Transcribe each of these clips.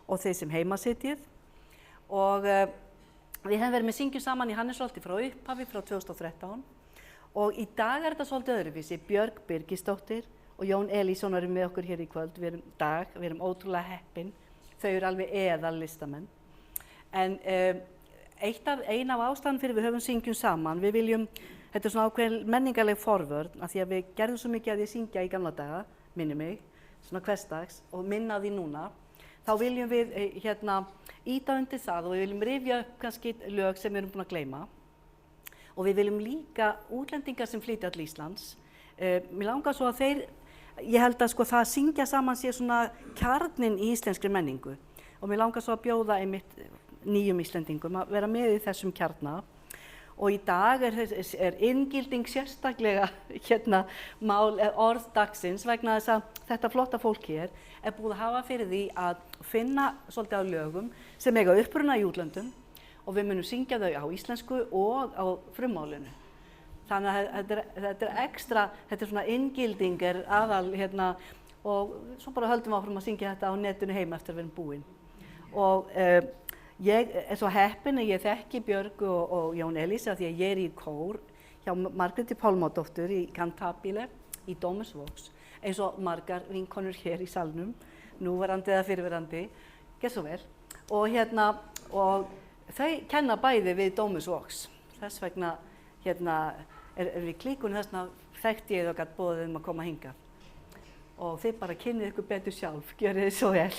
og þeir sem heima sitjið. Og við hefum verið með Syngjum saman í Hannesholti frá upphafi frá 2013 og í dag þetta svolítið öðruvísi. Björg Birgisdóttir og Jón Elísson eru með okkur hér í kvöld. Við erum ótrúlega heppin. Þau eru alveg eðal listamenn. En ein af ástæðan fyrir við höfum Syngjum saman, við viljum, þetta svona ákveðin menningarleg forvörn, af því að við gerðum svo mikið að því syngja í gamla daga, minni mig, svona hversdags og minna því núna. Þá viljum við ýta undir það og við viljum rifja upp kannski lög sem við erum búin að gleyma. Og við viljum líka útlendingar sem flytja til Íslands. Mér langar svo að ég held að sko það að syngja saman sé svona kjarninn í íslenskri menningu. Og mér langar svo að bjóða einmitt nýjum Íslendingum að vera með í þessum kjarna. Og í dag er inngilding sérstaklega orð dagsins vegna þess að þetta flotta fólk hér er búið að hafa fyrir því að finna svolítið á lögum sem eiga uppruna í útlöndum og við munum syngja þau á íslensku og á frummálinu. Þannig að þetta er ekstra, þetta er svona inngilding aðal og svo bara höldum við áfram að syngja þetta á netinu heima eftir að við erum búin. Og ég er svo heppin að ég þekki Björgu og Jón Elís af því að ég er í kór hjá Margréti Pálmadóttur í Cantabile í Domusvogs, eins og margar vinkonur hér í salnum, núverandi eða fyrrverandi, gerð svo vel. Og þau kenna bæði við Domusvogs. Þess vegna er við klíkunni þess vegna þekkti ég þau gat boðið að koma hingað. Og þið bara kynnið ykkur betur sjálf, gjörið þið svo vel.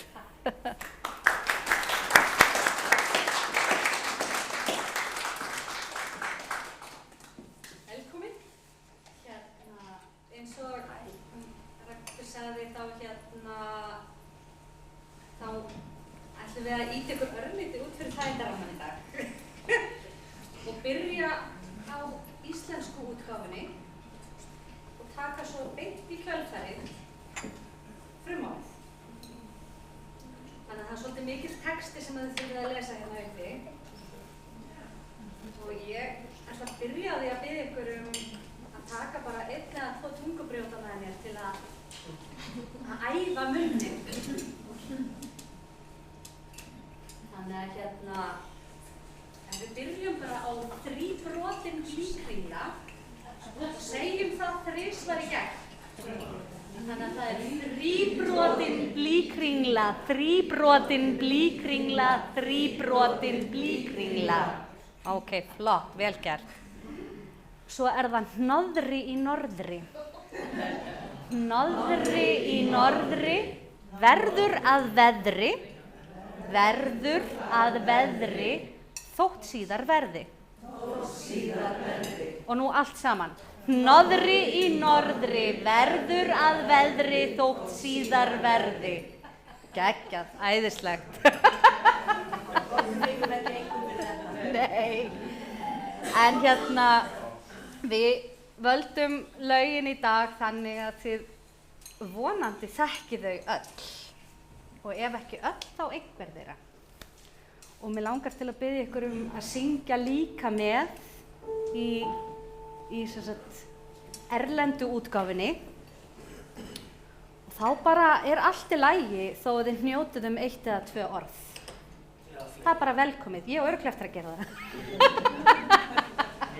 Við að ýta ykkur örlítið út fyrir þægindaramman í dag og byrja á íslensku útgáfunni og taka svo beint í kjölfarið frummálið. Þannig að það er svolítið mikill texti sem þið þurfið að lesa hérna uppi og ég ætla að byrja á því að biðja ykkur að taka bara 1 eða 2 tungubrjóta með mér til að æfa munnin. Þannig að við byrjum bara á þríbrotin blýkringla og segjum það 3 í gegn. Þannig að það er þríbrotin blýkringla, þríbrotin blýkringla, þríbrotin blýkringla. Ok, flott, vel gert. Svo er það hnoðri í norðri. Hnoðri í norðri, verður að veðri. Verður að veðri, þótt síðar verði. Og nú allt saman. Hnoðri í norðri, verður að veðri, þótt síðar verði. Geggjað, æðislegt. Nei. En við völdum lögin í dag þannig að þið vonandi þekkið þau öll. Og ef ekki öll, þá einhver þeirra. Og mig langar til að biðja ykkur að syngja líka með í erlendu útgáfinni. Og þá bara er allt í lagi þó að þið hnjótið 1 eða 2 orð. Það er bara velkomið. Ég á örugglega eftir að gera það.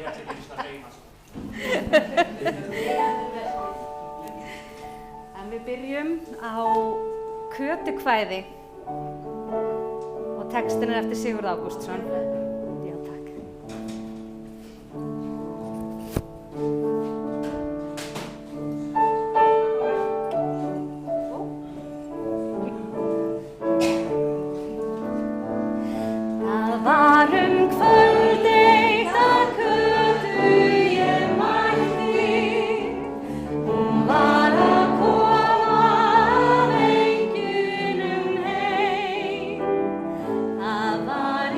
Ég ætla ekki að reyna. En við byrjum á Kötukvæði og textin er eftir Sigurð Ágústsson. Já, takk. Það var kvöld eitt að Kötu ég mætti. Hún var að koma af engjunum heim. Það var í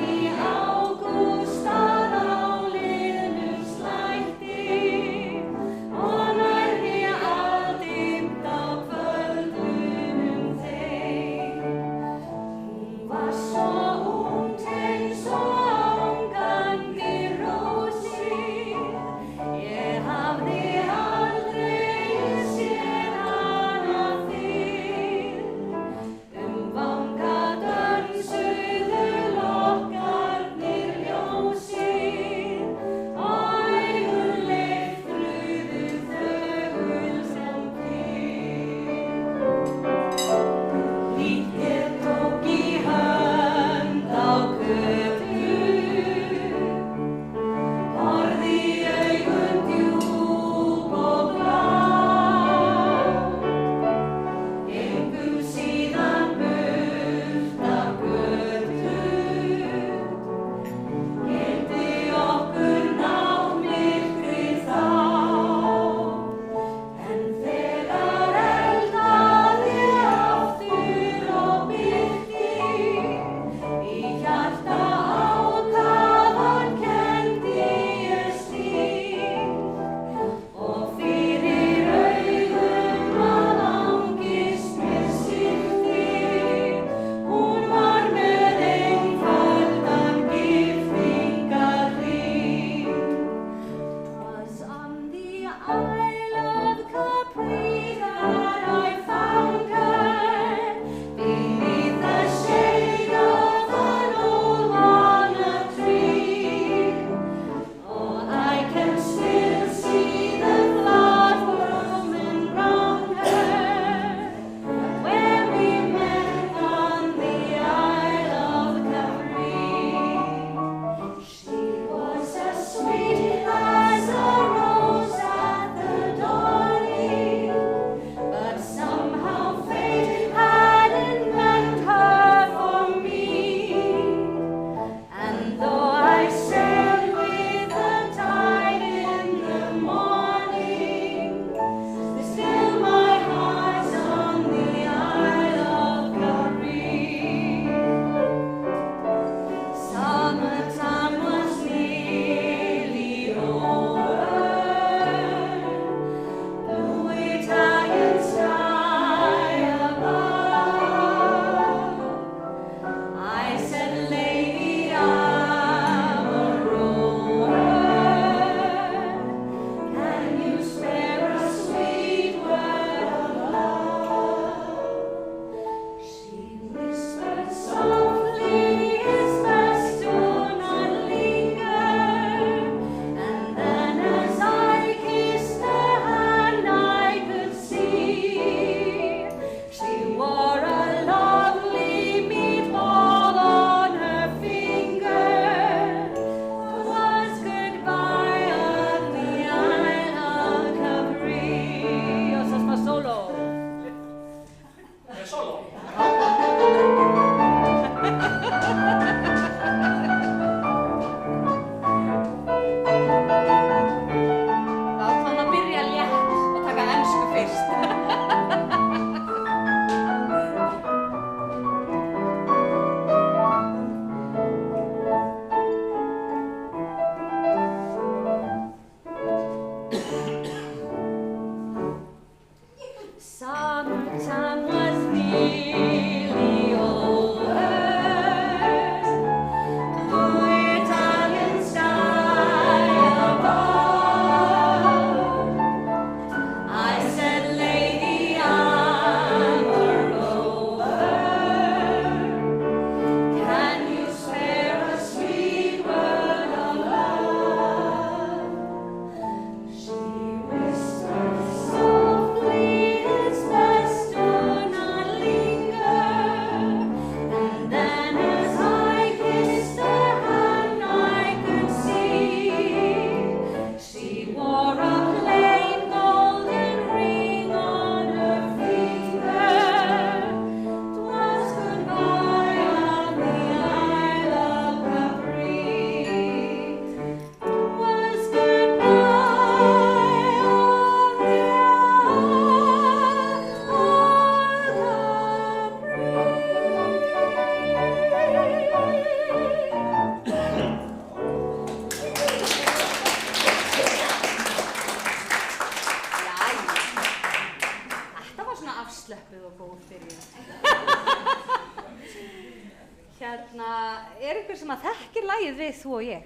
er einhver sem að þekkir lagið við Þú og ég?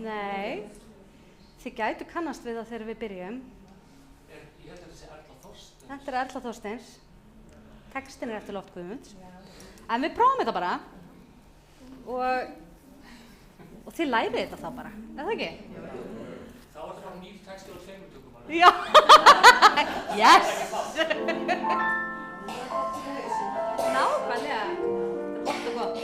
Nei. Þið gætu kannast við það þegar við byrjum. Ég held að þetta sé Erla Þorsteins. Þetta er Erla Þorsteins. Textin eftir Loft Guðmunds. En við prófum þetta bara. Og þið lærið þetta þá bara, það ekki? Þá er það nýr texti og 2 tökum bara. Já. Yes! Nákvæmlega. Þetta er gott og gott.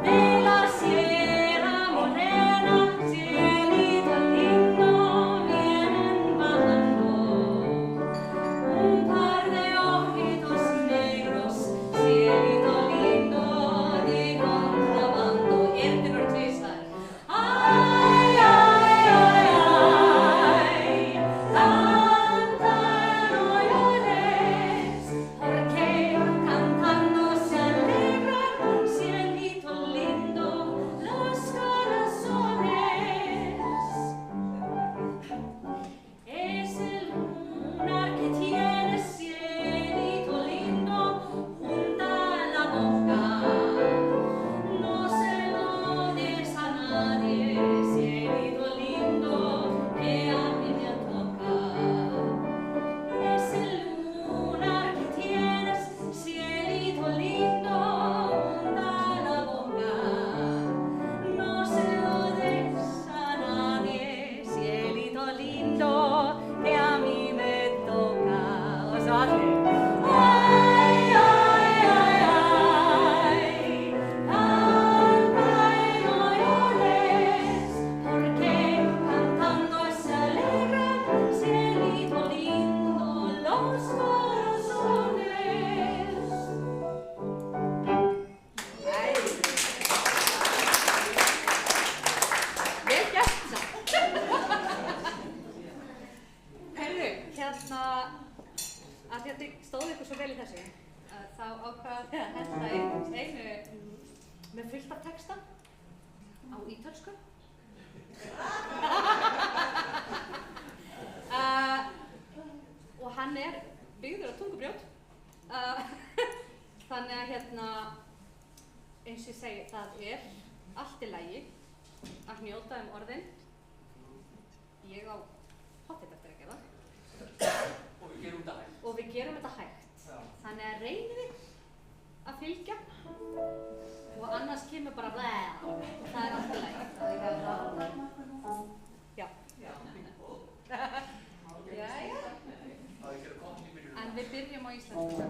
De la Sierra Morena vel í þessu, þá ákvað að henda einu með fullt af texta á ítölsku. Og hann byggður á tungubrjót. Þannig að eins og ég segi, það allt í lagi að hnjóta orðin. Ég á pottþétt eftir að gera. Og við gerum þetta hægt. Og við gerum þetta hægt. Þannig að reynið þið að fylgja og annars kemur bara blæð og það allt í lagi. Já. Jæja. En við byrjum á íslensku.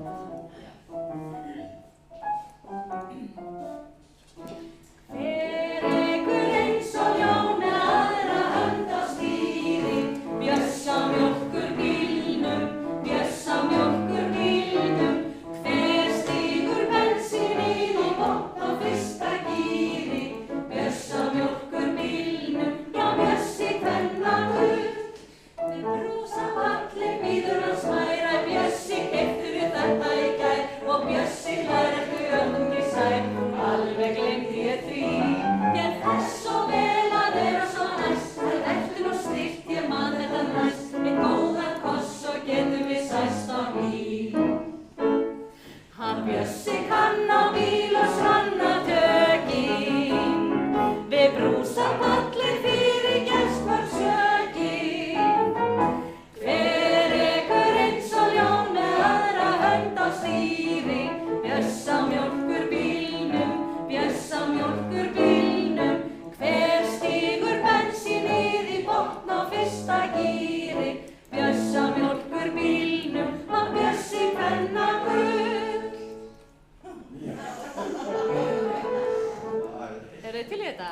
Hver ekur eins og ljón með aðra hönd á stýri, Bjössa mjólkur bílnum, Bjössa mjólkur bílnum. Hver stígur bensínið í botn á fyrsta gíri, Bjössa mjólkur bílnum, já Bjössi kvennagull. Við brúsum allir bíður hans mæra, Bjössi keyptur þetta í gær og Bjössi hlær ekki öllum í sæl. Alveg gleymdi ég því, ég þess svo vel að vera svo næst. Það verður nú stillt, ég man þetta næst, einn góðan koss og getum við sæst á ný. Hann Bjössi kann á bíl og svannatökin, við brúsum allir fyrir gestkvöld sökin. Hver ekur eins og ljón með aðra hönd á stýri, Bjössa mjólkur bílnum, Bjössa mjólkur bílnum. Hver stígur bensínið í botn á fyrsta gíri, Bjössa mjólkur bílnum, hann Bjössi kvennagull. Eru þið til í þetta?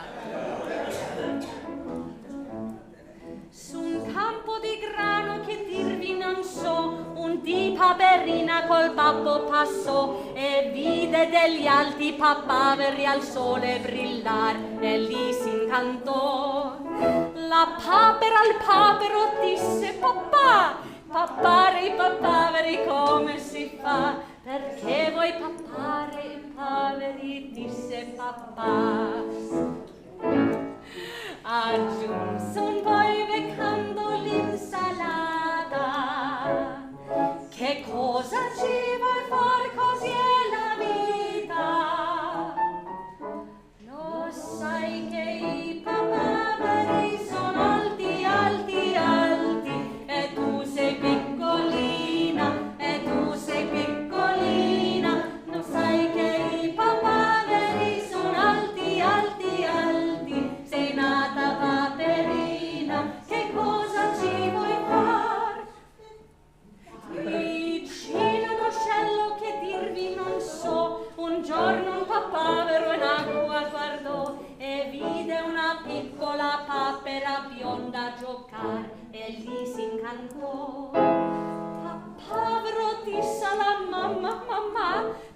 Su un campo di grano che dirvi non so, un di paperina col babbo passò e vide degli alti papaveri al sole brillar e lì si incantò. La papera al papero disse: papà, pappare i papaveri come si fa? Perché vuoi pappare i papaveri? Disse papà. Aggiunse un poi beccando l'insalata: che cosa ci vuoi far, così è la vita. Lo sai che i papaveri sono alti, alti, alti, e tu sei piccolina, e tu sei piccolina. Lo sai che i papaveri sono alti, alti, alti, sei nata paperina, che cosa ci vuoi far? Vicino ad uccello che dirvi non so, un giorno un papavero in acqua guardò e vide una piccola papera bionda giocare e lì si incantò. Papavero disse alla mamma: mamma,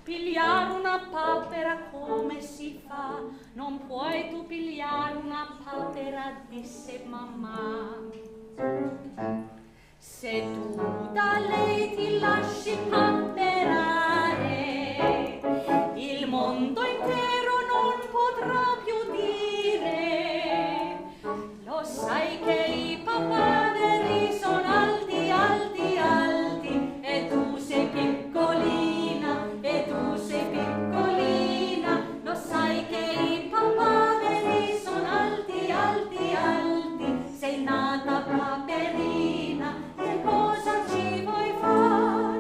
pigliare una papera come si fa? Non puoi tu pigliare una papera, disse mamma. Se tu da lei ti lasci papperare, il mondo intero non potrà più dire. Lo sai che i papaveri sono alti, alti, alti, e tu sei piccolina, e tu sei piccolina. Lo sai che i papaveri sono alti, alti, alti, sei nata paperina, che cosa ci vuoi far?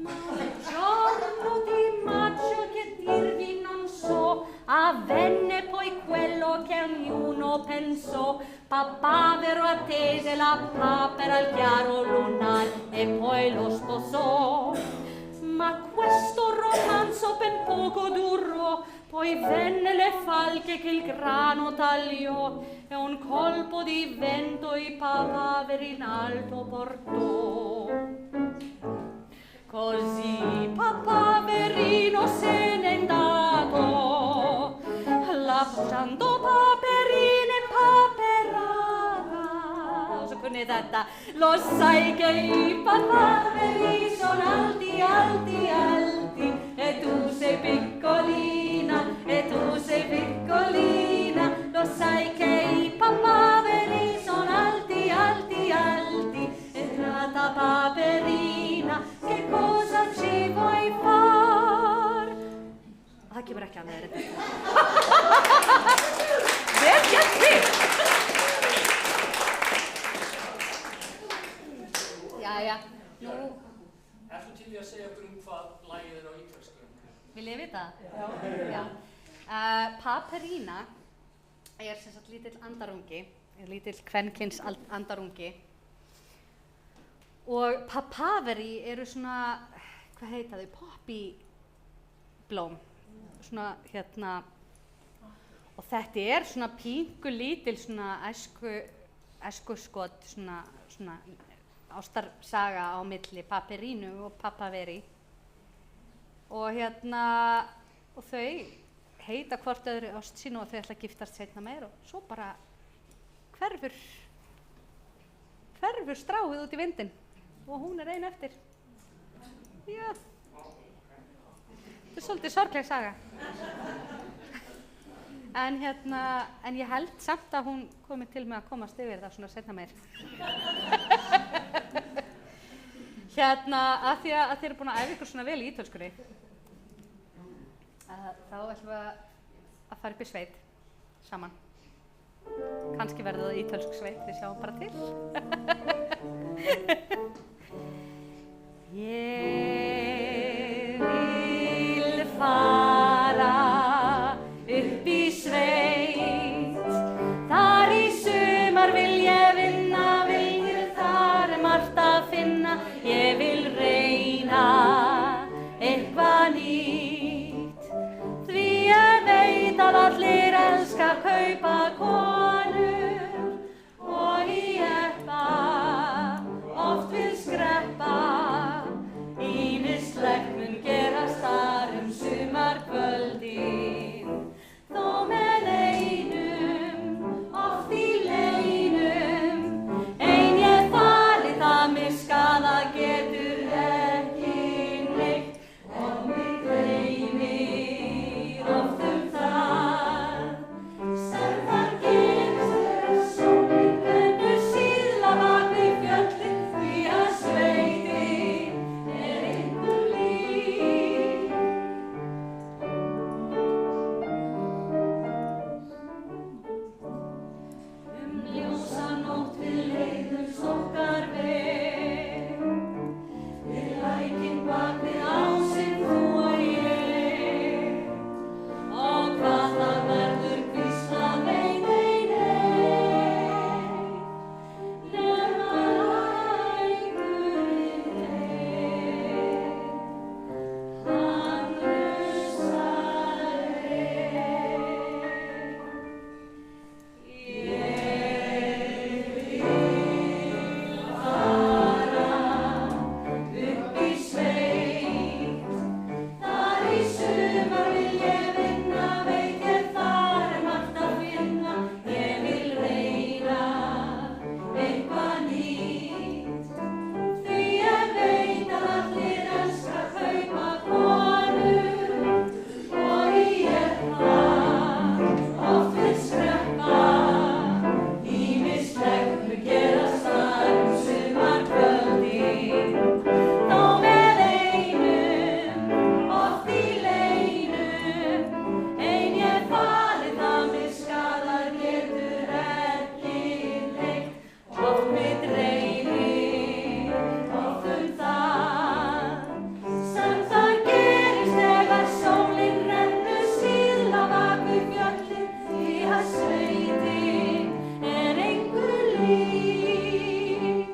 Ma il giorno di maggio che dirvi non so, avvenne poi quello che ognuno pensò. Papavero attese la papera al chiaro lunar e poi lo sposò. Ma questo romanzo ben poco durò, poi venne le falche che il grano tagliò e un colpo di vento i papaveri in alto portò. Così papaverino se n'è andato, lasciando paperine paperata. Så kunde det þetta. Lo sai che i papaveri sono alti, alti, alti, e tu sei piccolina, e tu sei piccolina. Lo sai che i papaveri sono alti, alti, alti, entrata Paperina, che cosa ci vuoi far? Það kemur ekki að með þetta. Vel gert þig! Jæja, nú... Ertu til í að segja okkur hvað lagið á ítölsku? Viljið þið vita? Já. Paperina sem sagt lítill andarungi, lítill kvenkyns andarungi. Og papaveri eru svona, hvað heita þau, poppyblóm. Svona og þetta svona píngu lítil svona æskuskot, svona ástarsaga á milli Paperínu og Papaveri. Og og þau heita hvort öðru ást sínu og þau ætla að giftast seinna meir og svo bara hverfur stráið út í vindinn og hún ein eftir. Já. Þetta svolítið sorgleg saga. En ég held samt að hún komi til með að komast yfir það svona seinna meir. Að því að þið eru búin að æfa ykkur svona vel í ítölskunni, þá ætlum við að fara upp í sveit saman. Kannski verður það ítölsk sveit, við sjáum bara til. Ég vil fara upp í sveit, þar í sumar vil ég vinna, þar margt að finna. Ég vil reyna eitthvað nýtt, því ég veit að allir elska kaupa konur og í eppa oft vil skreppa. Ýmislegt mun gerast þar sumarkvöldin, þó með einum, oft í leinum. Ein ég fari það mig skaða getur ekki neitt, og mig gleymir oft það sem þar gerist þegar sólin rennur síðla bak við fjöllin, því að sveitin engu lík. Ljósa nótt við leiðumst okkar veg, við lækinn bak við ásinn þú og ég. Og hvað það verður hvíslað veit ein, nema lækurinn hann russar Ég vil fara upp í sveit, þar í sumar vil ég vinna, veit ég þar margt að finna. Ég vil reyna eitthvað nýtt, því ég veit að allir elska kaupa konur og í eppa oft vil skreppa. Ýmislegt mun gerast þar sumarkvöldin, þó með einum, oft í leinum. Ein ég fari það mig skaðar getur ekki neitt, oft mig dreymir oft það sem þar gerist þegar sólin rennur síðla bak við fjöllin, því að sveitin engu lík.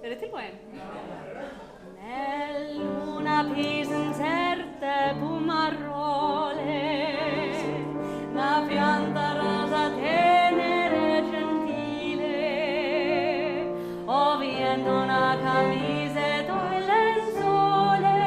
Eru þið tilbúin? Nell'una pisenzerte pumarole, la pianta rosa tenera e gentile, o viento una camiseta e lenzuole,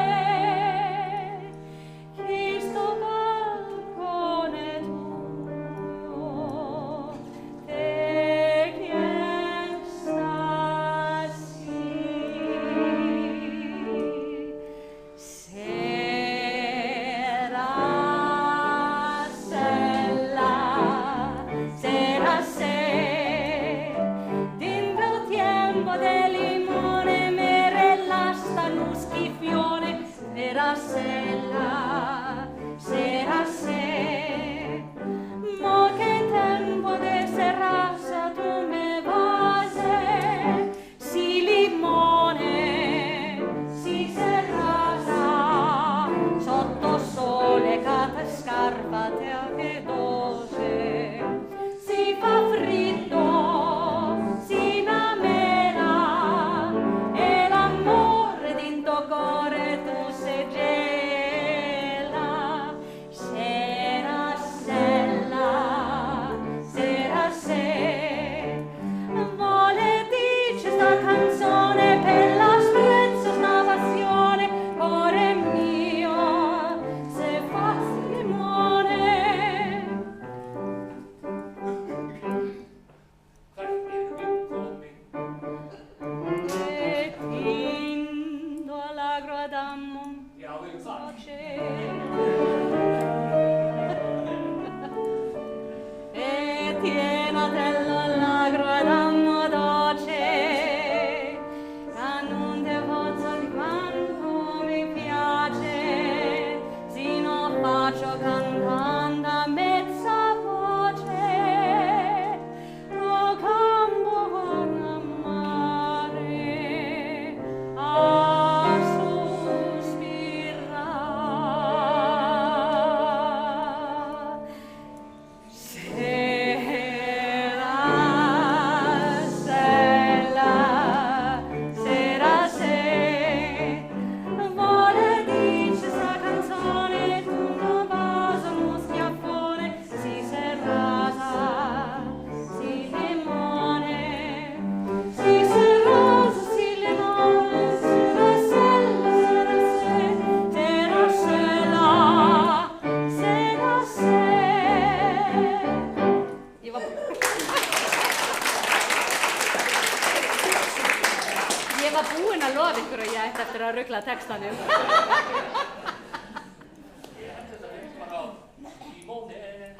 ég ætti eftir að rugla textanum.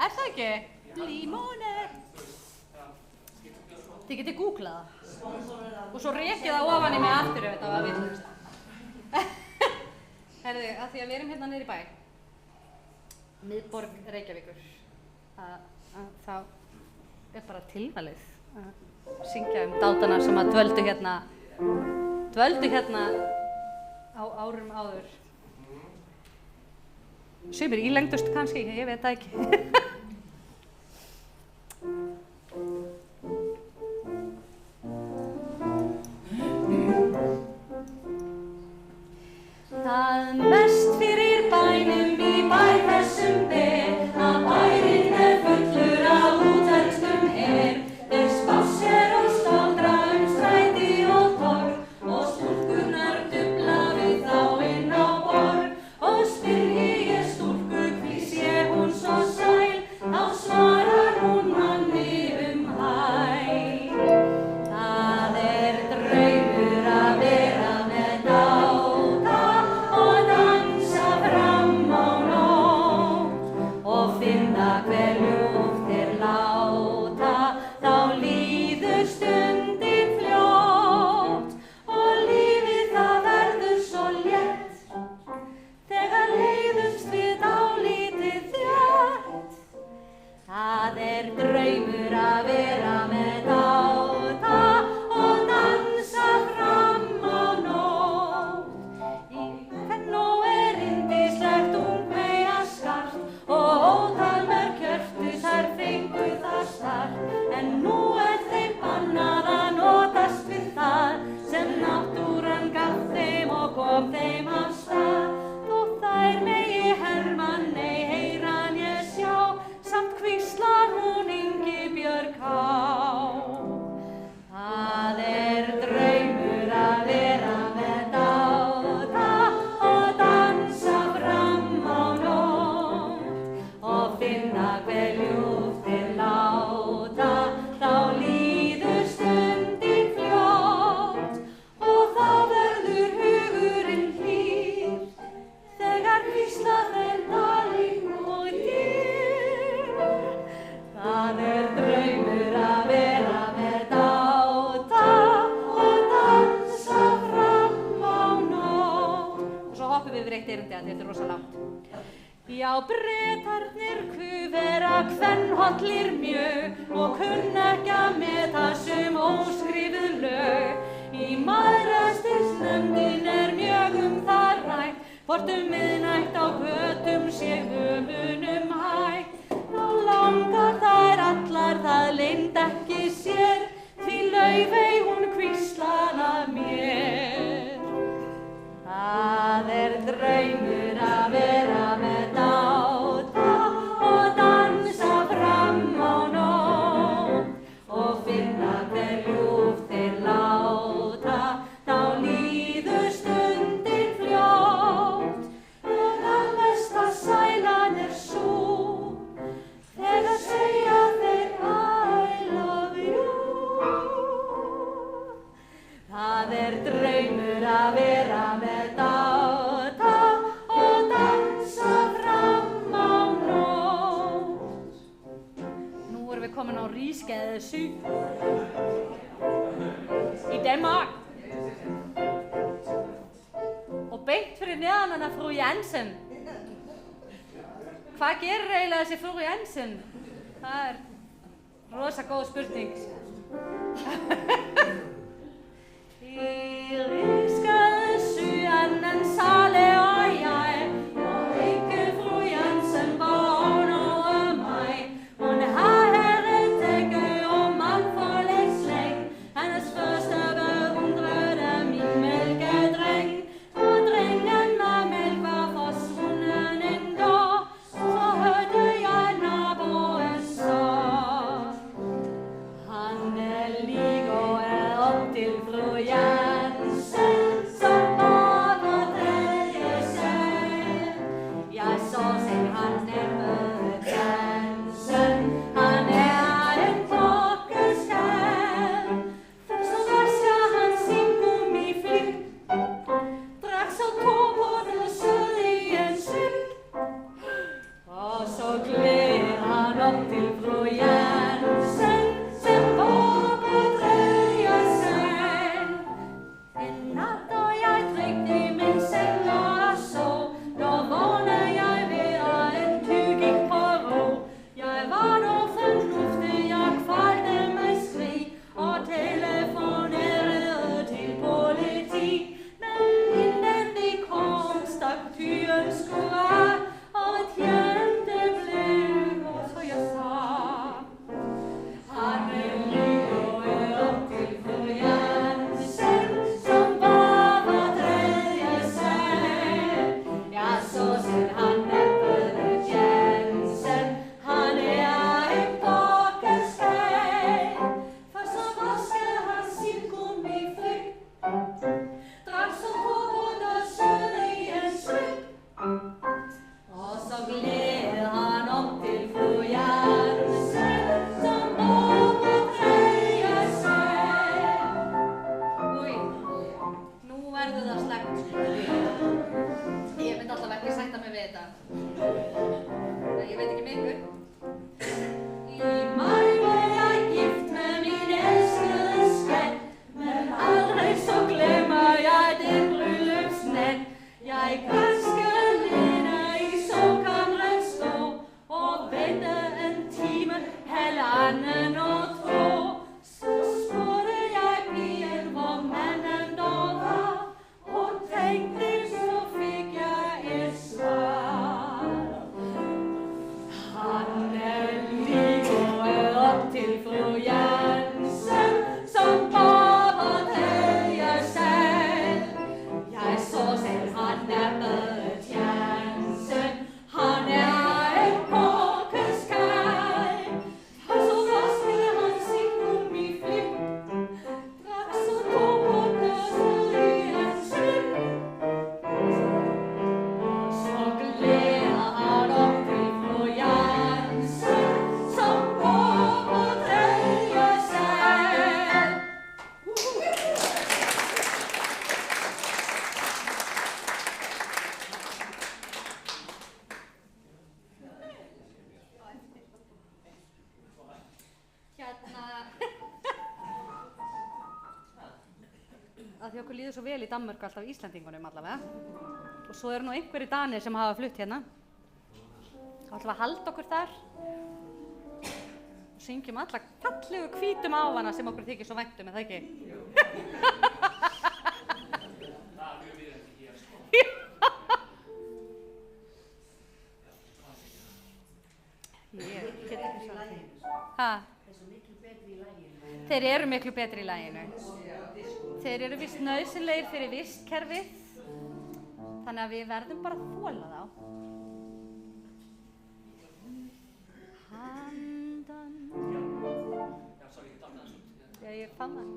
Er það ekki? Limone. Þið getið googlað það. Og svo rekið það ofan í mig aftur ef þetta var vitlaust. Herðu, að því að við erum hérna niður í bæ. Miðborg Reykjavíkur. Þá er bara tilvalið að syngja dátana sem að dvöldu hérna á árum áður. Sumir ílengdust kannski, ég veit það ekki. Það mest fyrir bænum í bæ þessum ber, að bærinn fullur af útvegstum þeir spássir og staldra stræti og torg, og stúlkurnar dufla við þá inn á borg, og spyrji ég stúlku hví sé hún svo sæl, þá svarar hún manni hæl. Það draumur að vera með dáta og dansa fram á nótt, og finna hver ljúft láta, þá líður stundin fljótt, og lífið það verður svo létt, þegar leiðumst við dálítið þétt. Það draumur að vera með dáta og dansa fram á nótt. Í Fenó yndislegt ungmeyjaskart, og ótal mörg hjörtu þær fengu það start, en nú þeim bannað að notast við það sem náttúran gaf þeim og kom þeim af stað. Þó þær megi hermann ei heyra né sjá, samt hvíslar hún Ingibjörg há. Það draumur að vera með dáta og dansa fram á nótt, og finna hver ljúft láta, þá líður stundin fljótt, og þá verður hugurinn hlýr, þegar hvísla þeir darling og dýr. Það draumur að vera með dáta og dansa fram á nótt. Og svo hoppum við yfir eitt erindi að þetta rosa langt. Já, Bretarnir kufera kvennhollir mjög, og kunna ekki að meta sum óskrifið lög. Í mæðrastyrksnefndin mjög það rætt, hvort miðnætt á götum sé höfunum hægt. Þá langar þær allar, það leynd ekki sér, því Laufey hún hvíslar að mér. Það draumur að vera með dáta og dansa fram á nótt, og finna hver ljúft láta, þá líður stundin fljótt, og það mesta sælan sú, þegar segja þeir I love you. Það draumur að vera með dáta og dansa fram á nótt. Nú erum við komin á Risgade 7 í Danmark, og beint fyrir neðan hana frú Jensen. Hvað gerir eiginlega þessi frú Jensen? Það rosa góð spurning. I Risgade 7 anden sale og jeg, og ikke fru Jensen var over mig. Hun har herredække og mangfoldigt slæng, hendes første beundrede min mælkedreng. Og drengen af mælk var forsvunden en dag, så hørte jeg naboen så. Han ligger op til fru Jensen. Að því okkur líður svo vel í Danmörku alltaf Íslendingunum allavega. Og svo eru nú einhverjir Danir sem hafa flutt hérna. Þá ætlum við að halda okkur þar. Og syngjum alla fallegu hvítum ávana sem okkur þykir svo vænt er það ekki? Það er mjög viðeigandi hér, sko. Ég get ekki svo að því. Ha? Þeir eru miklu betri í laginu. Þeir eru víst nauðsynlegir fyrir vistkerfið, þannig að við verðum bara að þola þá. Handan. Já, sorry, ég datt aðeins út. Já, ég fann það.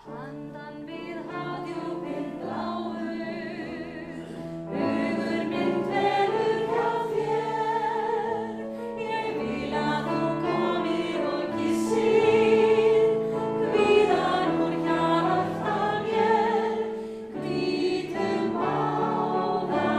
Handan við hafdjúpin bláu, hugur minn dvelur hjá þér. Ég vil að þú komir og kyssir, hvíðan úr hjarta mér, hvítum báðar.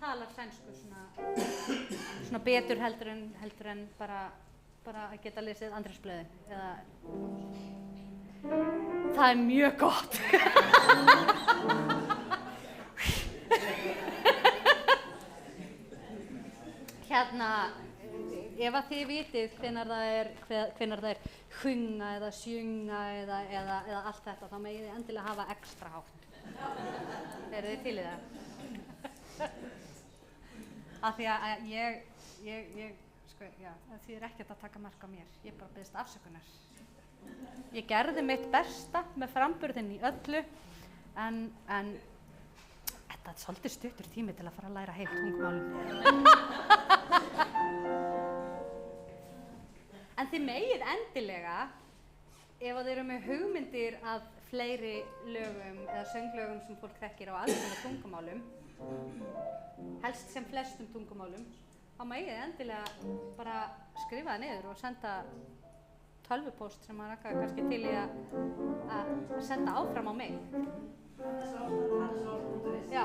talar sænsku svona betur heldur en bara að geta lesið Andrésblöðin eða það er mjög gott. Hérna, ef að þið vitið hvenær það er sjunga eða sjunga eða allt þetta, þá megið þið endilega hafa ekstra hátt. Eru þið til í það? Af því að ég sko, já, það þýðir ekkert að taka mark á mér. Ég bara biðst afsökunar. Ég gerði mitt besta með framburðinn í öllu, en þetta er svolítið stuttur tími til að fara að læra heilt tungumálum. En þið megið endilega, ef að þið eru með hugmyndir að fleiri lögum eða sönglögum sem fólk þekkir á alls konar tungumálum, helst sem flestum tungumálum, þá megið þið endilega bara skrifa það niður og senda tölvupóst sem að Ragga kannski til í að senda áfram á mig. Já.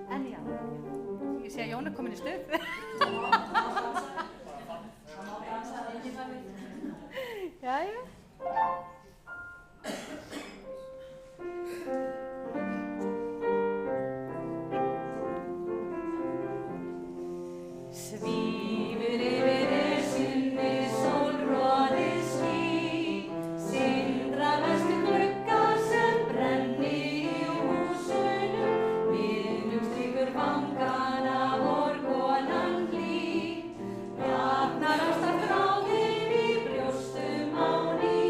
En já, ég sé að Jón er komin í stuð. Jæja. Svífur yfir esjunni sólroðið ský, sindrar vestu gluggar sem brenni í húsunum, miðnum strýkur vangana vor konan hlý, vaknar ástarþráðinn í brjóstum á ný,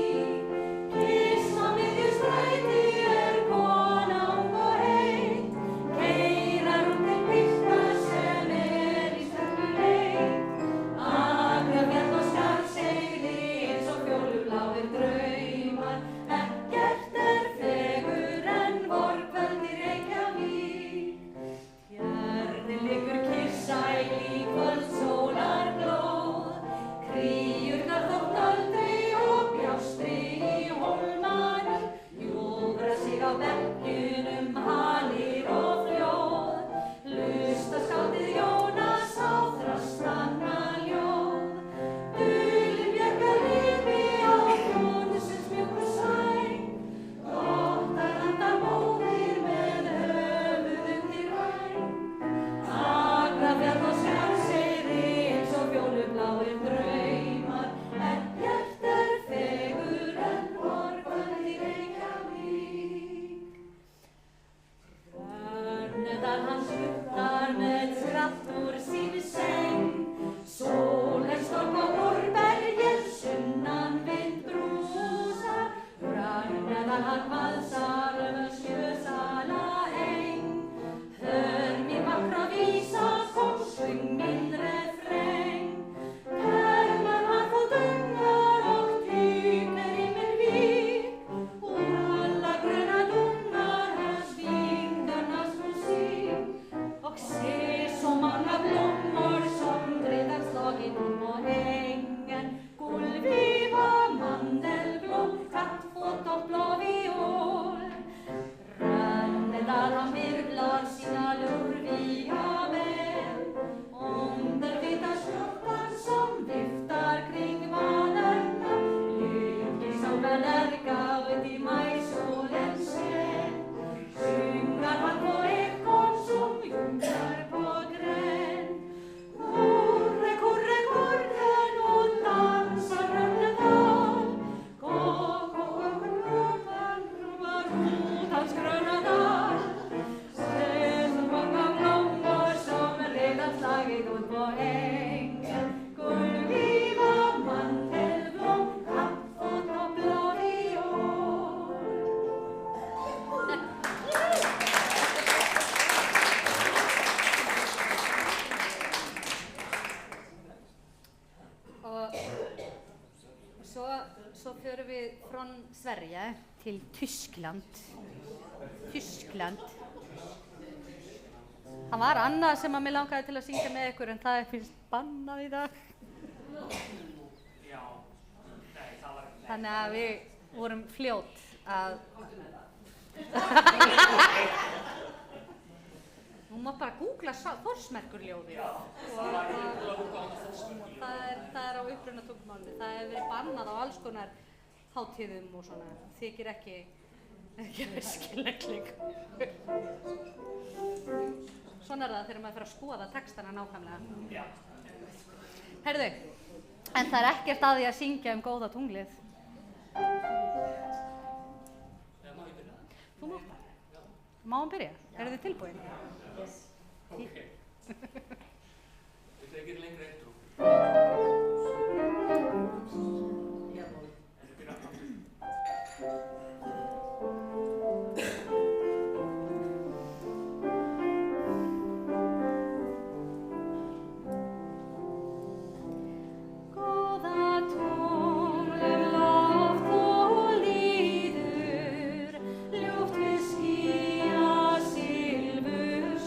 kiss á miðju stræti er kona ung og heit, keyrar út til pilta sem er í stefnu leit, Akrafjall og Skarðsheiði eins og fjólubláir draumar, ekkert er fegur en vorkvöld í Reykjavík. Tjörnin liggur kyrrsæl í kvöldsólarglóð, kríurnar þótt öldri og bjástri í hólmanum, hjúfra sig á bekkjunum halir og fljóð, hlusta skáldið Jónas á þrastanna ljóð, dulin bjargar lífi á hljóðsins mjúku sæng, gott að landa móðir með höfuð undir væng, Akrafjall og Skarðsheiði eins og fjólubláir draumar, ekkert er fegur en vorkvöld í Reykjavík. Rönnudal hann sluttar með skratt úr sínu seng, sólin storm á Úrbergið, sunnan vind brúsar, Rönnudal hann valsar sjösala eng, hör mín vackra vísa, kom sving min refräng, perlan har fått ungar och tyger i min vik, och alla gröna dungar hörs vindarnas musik, och se så många blommor som redan slagit upp på ängen, gullviva, mandelblom, kattfot och blåviol. Rönnedal han virvlar sina lurviga ben, under vita skjortan som viftar kring vaderna, lycklig som en lärka ut i majsolens sken, sjunger han på ekon som junkar på grän. Korre, korre, korre, nu dansar Rönnedal, gå, gå, gå, mot hans gröna dal, se så många blommor som redan slagit ut på ängen, gullviva, mandelblom, kattfot och blåviol. Og svo förum við frá Sverige til Tyskland. Það var annað sem að mig langaði til að syngja með ykkur, en það finnst bannað í dag. Já, nei, það var ekki. Þannig að við vorum fljót að Hún má bara googla Þórsmerkurljóðið. Og það er á uppruna tungumálinu. Það hefur verið bannað á alls konar hátíðum og svona. Þykir ekki æskilegt lengur. Svona er það þegar maður fer að skoða textana nákvæmlega. Heyrðu, en það er ekkert að því að syngja góða tunglið. Má ég byrja? Þú mátt það. Má hann byrja? Eru þið tilbúin? Ok. Þetta ekki lengra intro. Ljúft við skýja silfurspaut.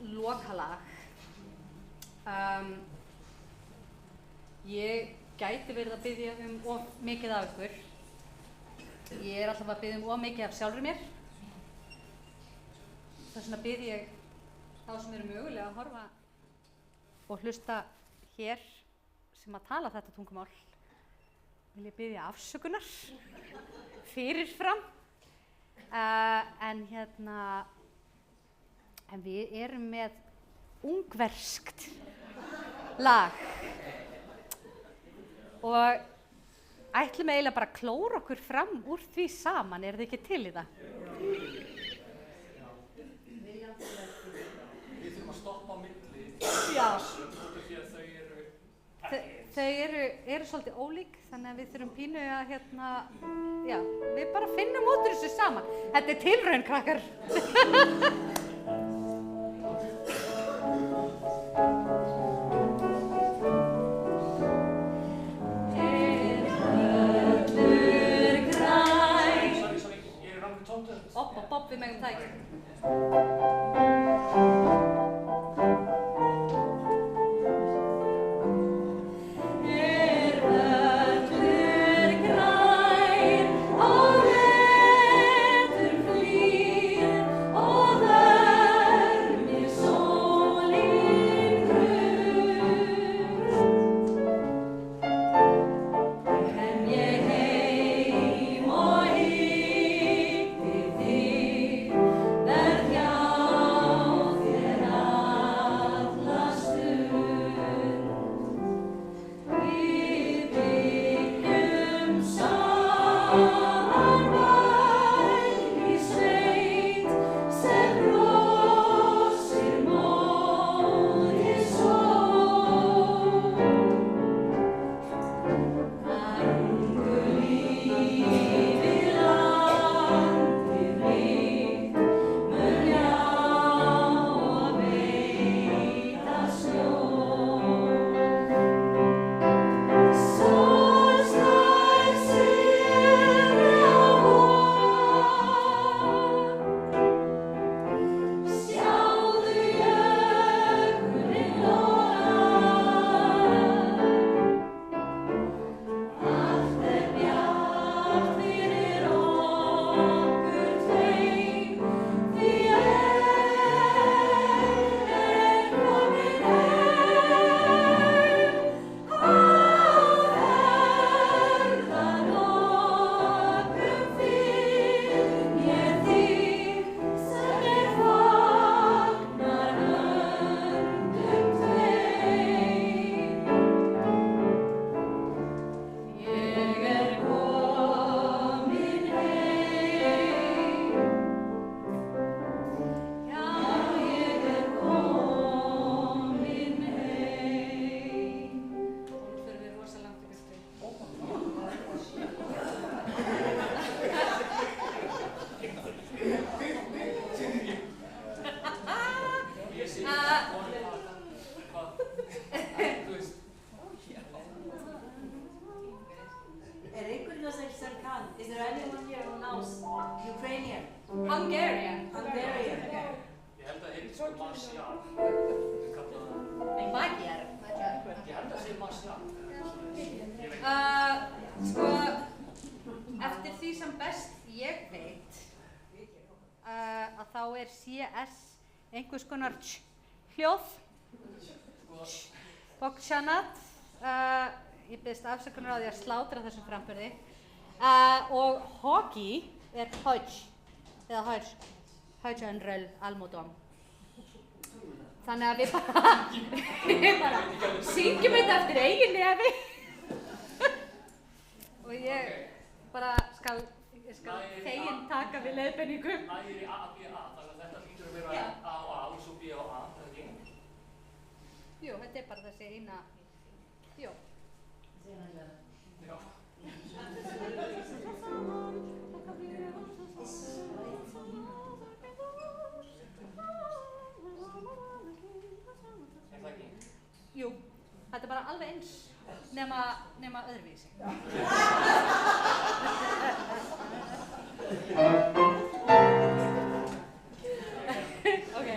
lokalag. Ég gæti verið að biðja of mikið af ykkur. Ég alltaf að biðja of mikið af sjálfri mér. Þess vegna bið ég þá sem eru mögulega að horfa og hlusta hér sem að tala þetta tungumál. Vil ég biðja afsökunar fyrirfram. En við erum með ungverskt lag og ætlum eiginlega bara að klóra okkur fram úr því saman, þið ekki til í það? Við þurfum að stoppa á milli. Já. Því að Þau eru svolítið ólík, þannig að við þurfum pínu að við bara finnum út úr þessu saman. Þetta er tilraun, krakkar. Bob, við megum það ekki. Is there anyone here who knows Ukrainian? Hungarian. Hungarian. Ég held að heiti sko Marcial. Nei, Magyar. Ég held að segja Marcial. Sko, eftir því sem best ég veit, að þá er CS einhvers konar hljóð, Bokšanat, ég biðst afsökunar á því að slátra þessum framburði, og hockey er Hodge, eða Hodge Almodom. Þannig að við bara syngjum þetta eftir eigin nefi og ég bara skal þegin taka við leiðbeiningum. A er í A, B, A, þannig að þetta hlýtur að vera A og A og svo B og A, það er ekki? Jú, þetta er bara þessi eina, jú. Já. Er það ekki? Jú, þetta er bara alveg eins, nema öðruvísi. Ok.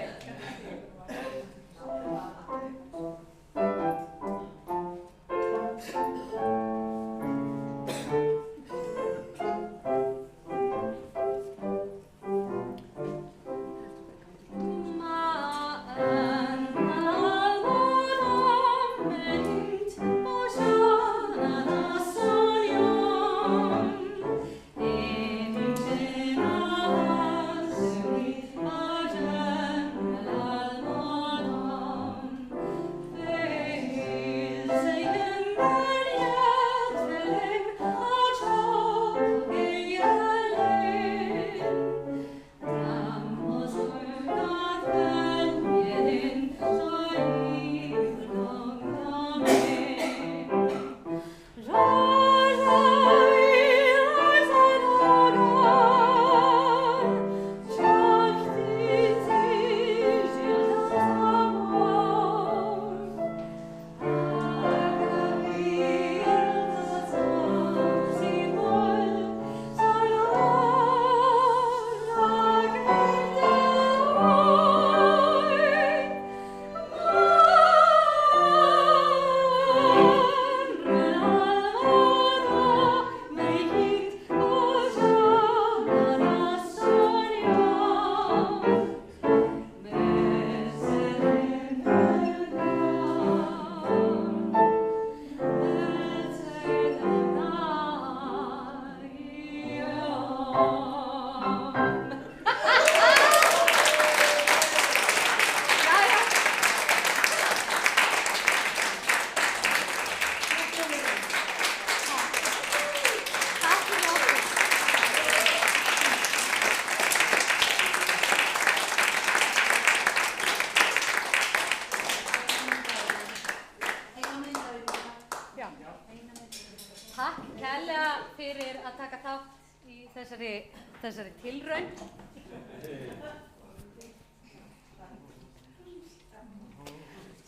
að taka þátt í þessari tilraun.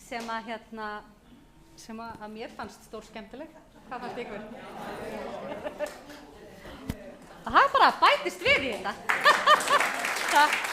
Sem að mér fannst stór skemmtileg. Hvað fannst ykkur? Það bara bætist við í þetta. Takk.